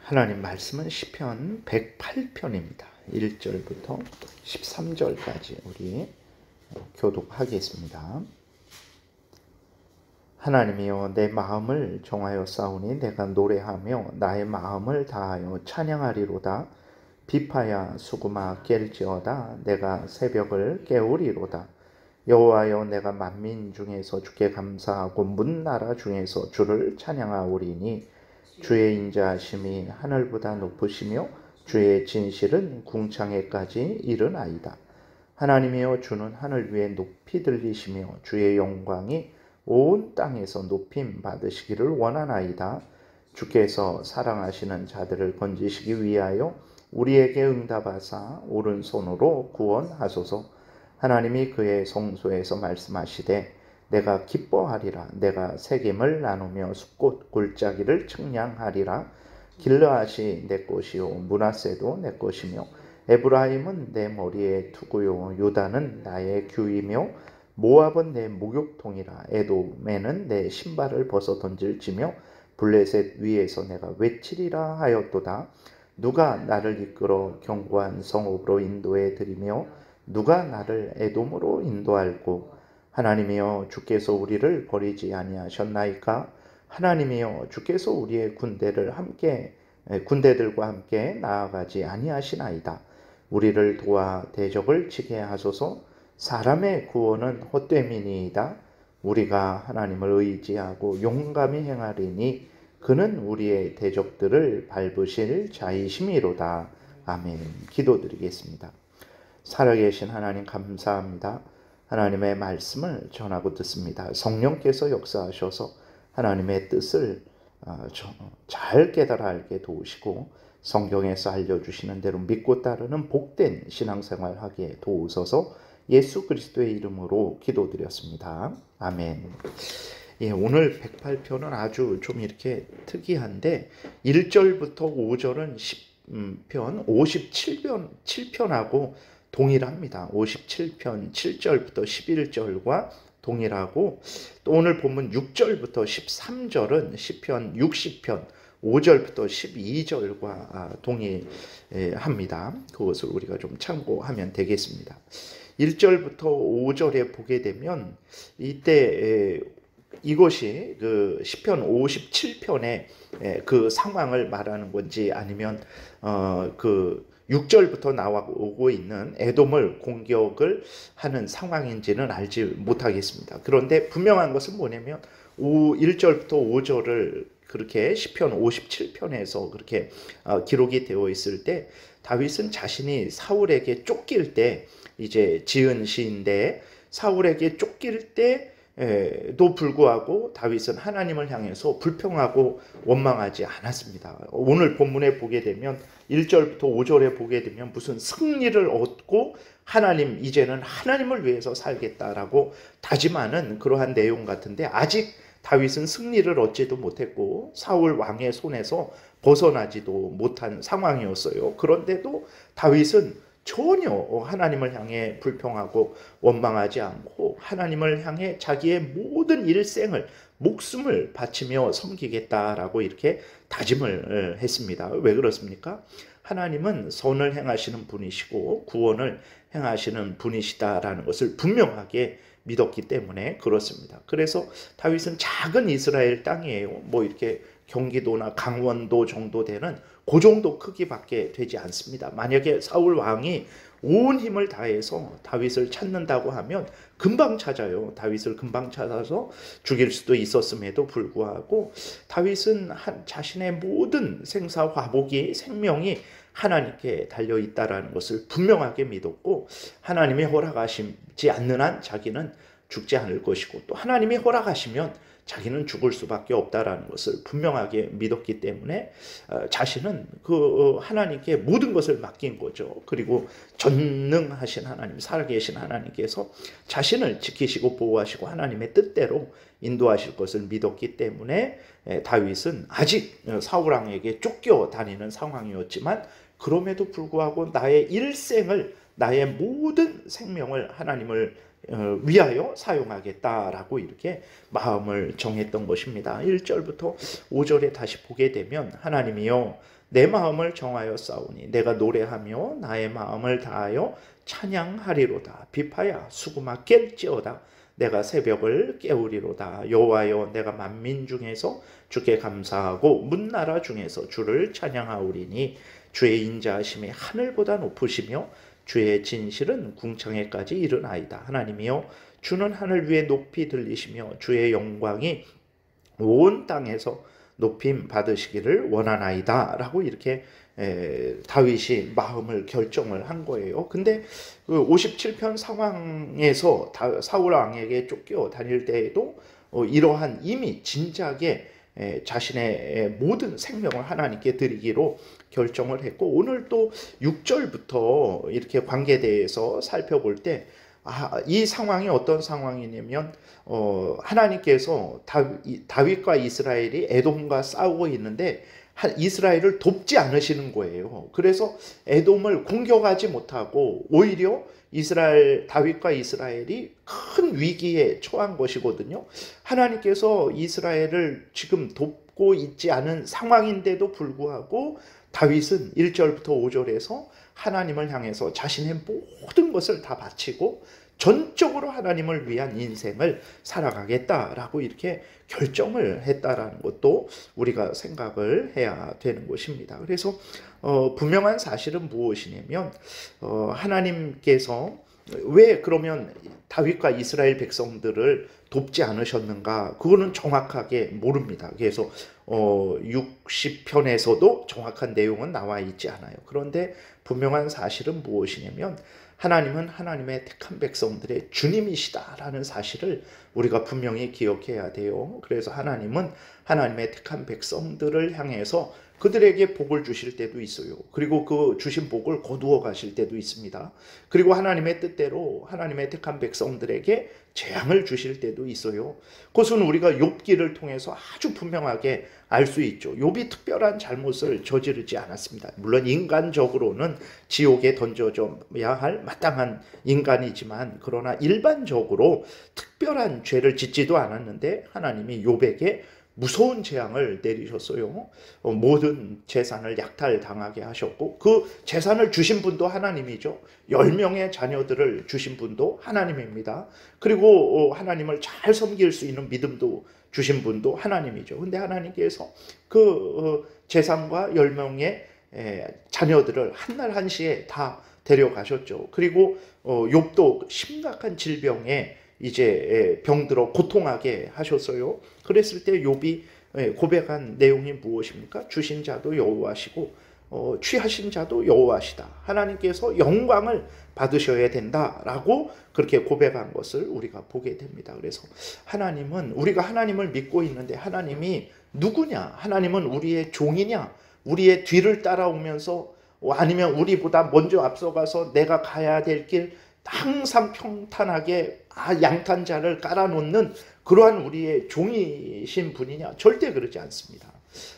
하나님 말씀은 시편 108편입니다. 1절부터 13절까지 우리 교독하겠습니다. 하나님이여, 내 마음을 정하여 싸우니 내가 노래하며 나의 마음을 다하여 찬양하리로다. 비파야 수구마 깰지어다. 내가 새벽을 깨우리로다. 여호와여, 내가 만민 중에서 주께 감사하고 문나라 중에서 주를 찬양하오리니 주의 인자하심이 하늘보다 높으시며 주의 진실은 궁창에까지 이르나이다. 하나님이여, 주는 하늘 위에 높이 들리시며 주의 영광이 온 땅에서 높임 받으시기를 원하나이다. 주께서 사랑하시는 자들을 건지시기 위하여 우리에게 응답하사 오른손으로 구원하소서. 하나님이 그의 성소에서 말씀하시되 내가 기뻐하리라. 내가 새김을 나누며 숲꽃 골짜기를 측량하리라. 길르앗이 내 것이요 므낫세도 내 것이며 에브라임은 내 머리의 투구요 유다는 나의 규이며 모압은 내 목욕통이라. 에돔에는 내 신발을 벗어 던질지며 블레셋 위에서 내가 외치리라 하였도다. 누가 나를 이끌어 견고한 성읍으로 인도해 드리며 누가 나를 에돔으로 인도할꼬. 하나님이여, 주께서 우리를 버리지 아니하셨나이까? 하나님이여, 주께서 우리의 군대들과 함께 나아가지 아니하시나이다. 우리를 도와 대적을 치게 하소서. 사람의 구원은 헛됨이니이다. 우리가 하나님을 의지하고 용감히 행하리니 그는 우리의 대적들을 밟으실 자이심이로다. 아멘. 기도드리겠습니다. 살아계신 하나님 감사합니다. 하나님의 말씀을 전하고 듣습니다. 성령께서 역사하셔서 하나님의 뜻을 잘 깨달아 알게 도우시고 성경에서 알려주시는 대로 믿고 따르는 복된 신앙생활 하기에 도우소서. 예수 그리스도의 이름으로 기도드렸습니다. 아멘. 예, 오늘 108편은 아주 좀 이렇게 특이한데 1절부터 5절은 10편, 57편하고 동일합니다. 57편 7절부터 11절과 동일하고 또 오늘 본문 6절부터 13절은 시편 60편 5절부터 12절과 동일합니다. 그것을 우리가 좀 참고하면 되겠습니다. 1절부터 5절에 보게 되면 이때 이것이 그 시편 57편의 그 상황을 말하는 건지 아니면 그 6절부터 나오고 있는 에돔을 공격을 하는 상황인지는 알지 못하겠습니다. 그런데 분명한 것은 뭐냐면 1절부터 5절을 그렇게 시편 57편에서 그렇게 기록이 되어 있을 때 다윗은 자신이 사울에게 쫓길 때 이제 지은 시인데 사울에게 쫓길 때도 불구하고 다윗은 하나님을 향해서 불평하고 원망하지 않았습니다. 오늘 본문에 보게 되면 1절부터 5절에 보게 되면 무슨 승리를 얻고 하나님 이제는 하나님을 위해서 살겠다라고 다짐하는 그러한 내용 같은데 아직 다윗은 승리를 얻지도 못했고 사울 왕의 손에서 벗어나지도 못한 상황이었어요. 그런데도 다윗은 전혀 하나님을 향해 불평하고 원망하지 않고 하나님을 향해 자기의 모든 일생을 목숨을 바치며 섬기겠다라고 이렇게 다짐을 했습니다. 왜 그렇습니까? 하나님은 선을 행하시는 분이시고 구원을 행하시는 분이시다라는 것을 분명하게 믿었기 때문에 그렇습니다. 그래서 다윗은 작은 이스라엘 땅이에요. 뭐 이렇게 경기도나 강원도 정도 되는 그 정도 크기밖에 되지 않습니다. 만약에 사울 왕이 온 힘을 다해서 다윗을 찾는다고 하면 금방 찾아요. 다윗을 금방 찾아서 죽일 수도 있었음에도 불구하고 다윗은 자신의 모든 생사화복이 생명이 하나님께 달려있다라는 것을 분명하게 믿었고 하나님이 허락하시지 않는 한 자기는 죽지 않을 것이고 또 하나님이 허락하시면 자기는 죽을 수밖에 없다라는 것을 분명하게 믿었기 때문에 자신은 그 하나님께 모든 것을 맡긴 거죠. 그리고 전능하신 하나님, 살아계신 하나님께서 자신을 지키시고 보호하시고 하나님의 뜻대로 인도하실 것을 믿었기 때문에 다윗은 아직 사울 왕에게 쫓겨 다니는 상황이었지만 그럼에도 불구하고 나의 일생을 나의 모든 생명을 하나님을 위하여 사용하겠다라고 이렇게 마음을 정했던 것입니다. 1절부터 5절에 다시 보게 되면 하나님이여 내 마음을 정하여 싸우니 내가 노래하며 나의 마음을 다하여 찬양하리로다. 비파야 수구마 깰지어다. 내가 새벽을 깨우리로다. 여호와여 내가 만민 중에서 주께 감사하고 문나라 중에서 주를 찬양하오리니 주의 인자하심이 하늘보다 높으시며 주의 진실은 궁창에까지 이르나이다. 하나님이여 주는 하늘 위에 높이 들리시며 주의 영광이 온 땅에서 높임 받으시기를 원하나이다 라고 이렇게 다윗이 마음을 결정을 한 거예요. 근데 그 57편 상황에서 사울 왕에게 쫓겨 다닐 때에도 이러한 이미 진작에 자신의 모든 생명을 하나님께 드리기로 결정을 했고, 오늘 또 6절부터 이렇게 관계에 대해서 살펴볼 때 이 상황이 어떤 상황이냐면 하나님께서 다윗과 이스라엘이 에돔과 싸우고 있는데 이스라엘을 돕지 않으시는 거예요. 그래서 에돔을 공격하지 못하고 오히려 다윗과 이스라엘이 큰 위기에 처한 것이거든요. 하나님께서 이스라엘을 지금 돕고 있지 않은 상황인데도 불구하고 다윗은 1절부터 5절에서 하나님을 향해서 자신의 모든 것을 다 바치고 전적으로 하나님을 위한 인생을 살아가겠다라고 이렇게 결정을 했다라는 것도 우리가 생각을 해야 되는 것입니다. 그래서 분명한 사실은 무엇이냐면 하나님께서 왜 그러면 다윗과 이스라엘 백성들을 돕지 않으셨는가? 그거는 정확하게 모릅니다. 그래서 60편에서도 정확한 내용은 나와 있지 않아요. 그런데 분명한 사실은 무엇이냐면 하나님은 하나님의 택한 백성들의 주님이시다라는 사실을 우리가 분명히 기억해야 돼요. 그래서 하나님은 하나님의 택한 백성들을 향해서 그들에게 복을 주실 때도 있어요. 그리고 그 주신 복을 거두어 가실 때도 있습니다. 그리고 하나님의 뜻대로 하나님의 택한 백성들에게 재앙을 주실 때도 있어요. 그것은 우리가 욥기를 통해서 아주 분명하게 알 수 있죠. 욥이 특별한 잘못을 저지르지 않았습니다. 물론 인간적으로는 지옥에 던져져야 할 마땅한 인간이지만, 그러나 일반적으로 특별한 죄를 짓지도 않았는데 하나님이 욥에게 무서운 재앙을 내리셨어요. 모든 재산을 약탈당하게 하셨고, 그 재산을 주신 분도 하나님이죠. 10명의 자녀들을 주신 분도 하나님입니다. 그리고 하나님을 잘 섬길 수 있는 믿음도 주신 분도 하나님이죠. 근데 하나님께서 그 재산과 10명의 자녀들을 한날 한시에 다 데려가셨죠. 그리고 욥도 심각한 질병에 이제 병들어 고통하게 하셨어요. 그랬을 때 욥이 고백한 내용이 무엇입니까? 주신 자도 여호와시고 취하신 자도 여호와시다. 하나님께서 영광을 받으셔야 된다라고 그렇게 고백한 것을 우리가 보게 됩니다. 그래서 하나님은, 우리가 하나님을 믿고 있는데 하나님이 누구냐? 하나님은 우리의 종이냐? 우리의 뒤를 따라오면서 아니면 우리보다 먼저 앞서가서 내가 가야 될 길 항상 평탄하게 양탄자를 깔아놓는 그러한 우리의 종이신 분이냐? 절대 그러지 않습니다.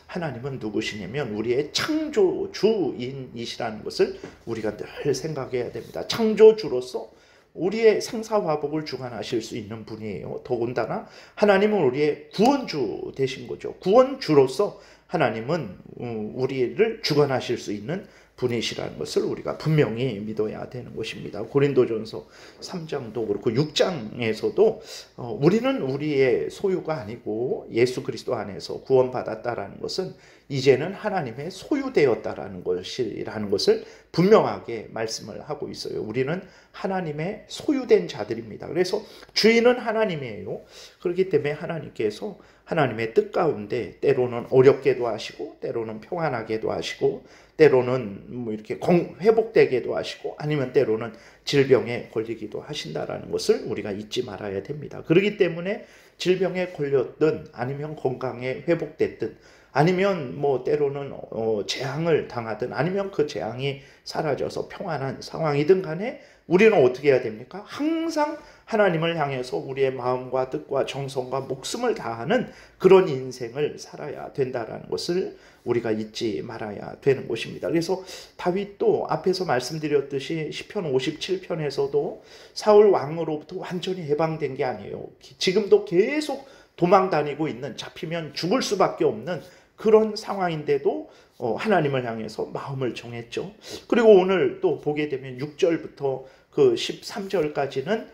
하나님은 누구시냐면 우리의 창조주인이시라는 것을 우리가 늘 생각해야 됩니다. 창조주로서 우리의 생사화복을 주관하실 수 있는 분이에요. 더군다나 하나님은 우리의 구원주 되신 거죠. 구원주로서 하나님은 우리를 주관하실 수 있는 분이시라는 것을 우리가 분명히 믿어야 되는 것입니다. 고린도전서 3장도 그렇고 6장에서도 우리는 우리의 소유가 아니고 예수 그리스도 안에서 구원받았다라는 것은 이제는 하나님의 소유되었다라는 것을 분명하게 말씀을 하고 있어요. 우리는 하나님의 소유된 자들입니다. 그래서 주인은 하나님이에요. 그렇기 때문에 하나님께서 하나님의 뜻 가운데 때로는 어렵게도 하시고 때로는 평안하게도 하시고 때로는 뭐 이렇게 회복되게도 하시고 아니면 때로는 질병에 걸리기도 하신다라는 것을 우리가 잊지 말아야 됩니다. 그렇기 때문에 질병에 걸렸든 아니면 건강에 회복됐든 아니면 뭐 때로는 재앙을 당하든 아니면 그 재앙이 사라져서 평안한 상황이든 간에 우리는 어떻게 해야 됩니까? 항상 하나님을 향해서 우리의 마음과 뜻과 정성과 목숨을 다하는 그런 인생을 살아야 된다라는 것을 우리가 잊지 말아야 되는 것입니다. 그래서 다윗도 앞에서 말씀드렸듯이 시편 57편에서도 사울 왕으로부터 완전히 해방된 게 아니에요. 지금도 계속 도망 다니고 있는, 잡히면 죽을 수밖에 없는 그런 상황인데도 하나님을 향해서 마음을 정했죠. 그리고 오늘 또 보게 되면 6절부터 그 13절까지는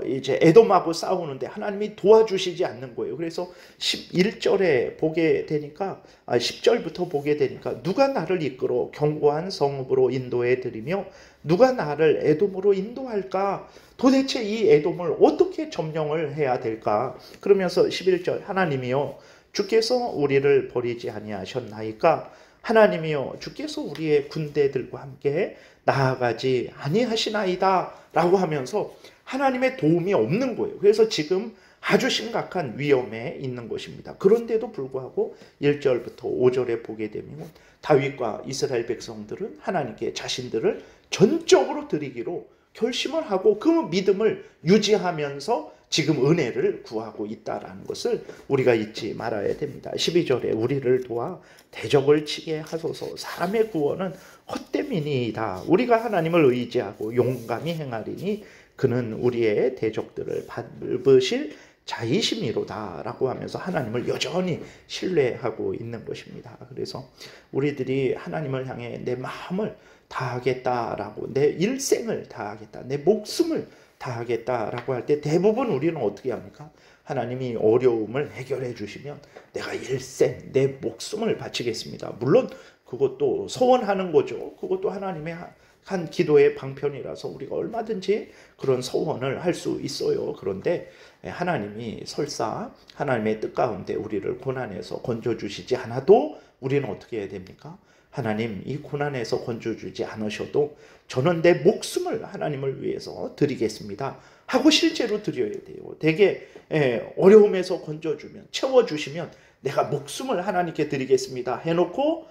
이제 에돔하고 싸우는데 하나님이 도와주시지 않는 거예요. 그래서 11절에 보게 되니까 10절부터 보게 되니까 누가 나를 이끌어 견고한 성읍으로 인도해 드리며 누가 나를 에돔으로 인도할까? 도대체 이 에돔을 어떻게 점령을 해야 될까? 그러면서 11절 하나님이여 주께서 우리를 버리지 아니하셨나이까? 하나님이여 주께서 우리의 군대들과 함께 나아가지 아니하시나이다 라고 하면서 하나님의 도움이 없는 거예요. 그래서 지금 아주 심각한 위험에 있는 것입니다. 그런데도 불구하고 1절부터 5절에 보게 되면 다윗과 이스라엘 백성들은 하나님께 자신들을 전적으로 드리기로 결심을 하고 그 믿음을 유지하면서 지금 은혜를 구하고 있다라는 것을 우리가 잊지 말아야 됩니다. 12절에 우리를 도와 대적을 치게 하소서. 사람의 구원은 헛됨이니이다. 우리가 하나님을 의지하고 용감히 행하리니 그는 우리의 대적들을 밟으실 자이심이로다 라고 하면서 하나님을 여전히 신뢰하고 있는 것입니다. 그래서 우리들이 하나님을 향해 내 마음을 다하겠다라고, 내 일생을 다하겠다, 내 목숨을 다하겠다라고 할 때 대부분 우리는 어떻게 합니까? 하나님이 어려움을 해결해 주시면 내가 일생 내 목숨을 바치겠습니다. 물론 그것도 소원하는 거죠. 그것도 하나님의 한 기도의 방편이라서 우리가 얼마든지 그런 소원을 할 수 있어요. 그런데 하나님이 설사 하나님의 뜻 가운데 우리를 고난에서 건져주시지 않아도 우리는 어떻게 해야 됩니까? 하나님 이 고난에서 건져주지 않으셔도 저는 내 목숨을 하나님을 위해서 드리겠습니다 하고 실제로 드려야 돼요. 되게 어려움에서 건져주면, 채워주시면 내가 목숨을 하나님께 드리겠습니다 해놓고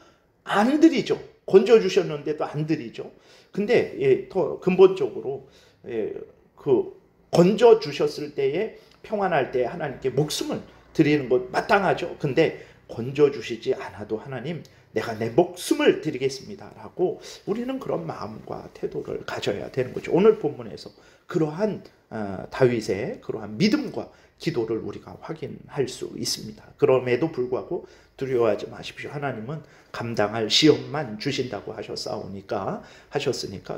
안 드리죠. 건져주셨는데도 안 드리죠. 근데 더 근본적으로 그 건져주셨을 때에 평안할 때 하나님께 목숨을 드리는 것 마땅하죠. 근데 건져주시지 않아도 하나님 내가 내 목숨을 드리겠습니다 라고 우리는 그런 마음과 태도를 가져야 되는 거죠. 오늘 본문에서 그러한 다윗의 그러한 믿음과 기도를 우리가 확인할 수 있습니다. 그럼에도 불구하고 두려워하지 마십시오. 하나님은 감당할 시험만 주신다고 하셨으니까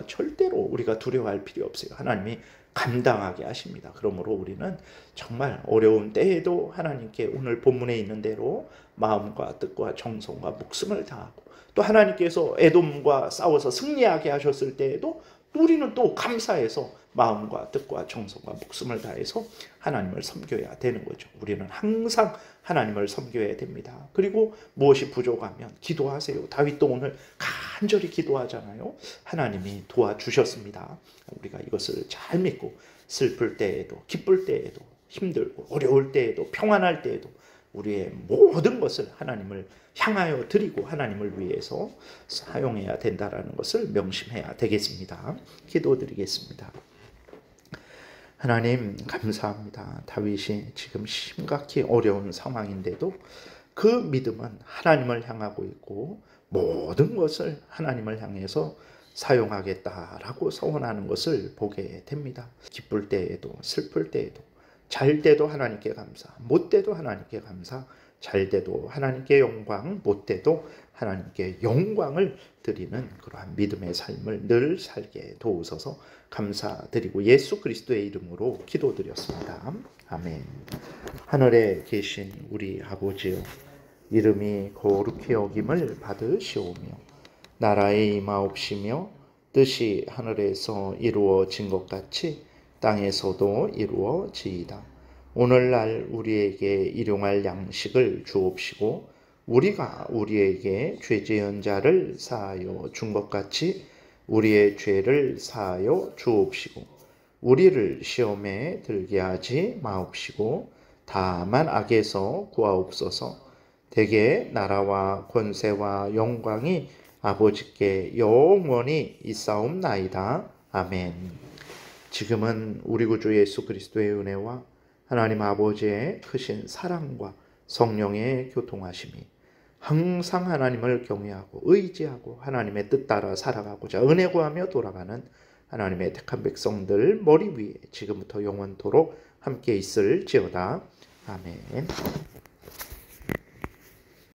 절대로 우리가 두려워할 필요 없어요. 하나님이 감당하게 하십니다. 그러므로 우리는 정말 어려운 때에도 하나님께 오늘 본문에 있는 대로 마음과 뜻과 정성과 목숨을 다하고 또 하나님께서 에돔과 싸워서 승리하게 하셨을 때에도 우리는 또 감사해서 마음과 뜻과 정성과 목숨을 다해서 하나님을 섬겨야 되는 거죠. 우리는 항상 하나님을 섬겨야 됩니다. 그리고 무엇이 부족하면 기도하세요. 다윗도 오늘 간절히 기도하잖아요. 하나님이 도와주셨습니다. 우리가 이것을 잘 믿고 슬플 때에도 기쁠 때에도 힘들고 어려울 때에도 평안할 때에도 우리의 모든 것을 하나님을 향하여 드리고 하나님을 위해서 사용해야 된다는 것을 명심해야 되겠습니다. 기도드리겠습니다. 하나님 감사합니다. 다윗이 지금 심각히 어려운 상황인데도 그 믿음은 하나님을 향하고 있고 모든 것을 하나님을 향해서 사용하겠다라고 서원하는 것을 보게 됩니다. 기쁠 때에도 슬플 때에도 잘 때도 하나님께 감사, 못 때도 하나님께 감사, 잘 때도 하나님께 영광, 못 때도 하나님께 영광을 드리는 그러한 믿음의 삶을 늘 살게 도우소서. 감사드리고 예수 그리스도의 이름으로 기도드렸습니다. 아멘. 하늘에 계신 우리 아버지여, 이름이 거룩히 여김을 받으시오며 나라의 임하옵시며 뜻이 하늘에서 이루어진 것 같이 땅에서도 이루어지이다. 오늘날 우리에게 일용할 양식을 주옵시고 우리가 우리에게 죄 지은 자를 사하여 준 것 같이 우리의 죄를 사하여 주옵시고 우리를 시험에 들게 하지 마옵시고 다만 악에서 구하옵소서. 대개 나라와 권세와 영광이 아버지께 영원히 있사옵나이다. 아멘. 지금은 우리 구주 예수 그리스도의 은혜와 하나님 아버지의 크신 사랑과 성령의 교통하심이 항상 하나님을 경외하고 의지하고 하나님의 뜻 따라 살아가고자 은혜 구하며 돌아가는 하나님의 택한 백성들 머리 위에 지금부터 영원토록 함께 있을지어다. 아멘.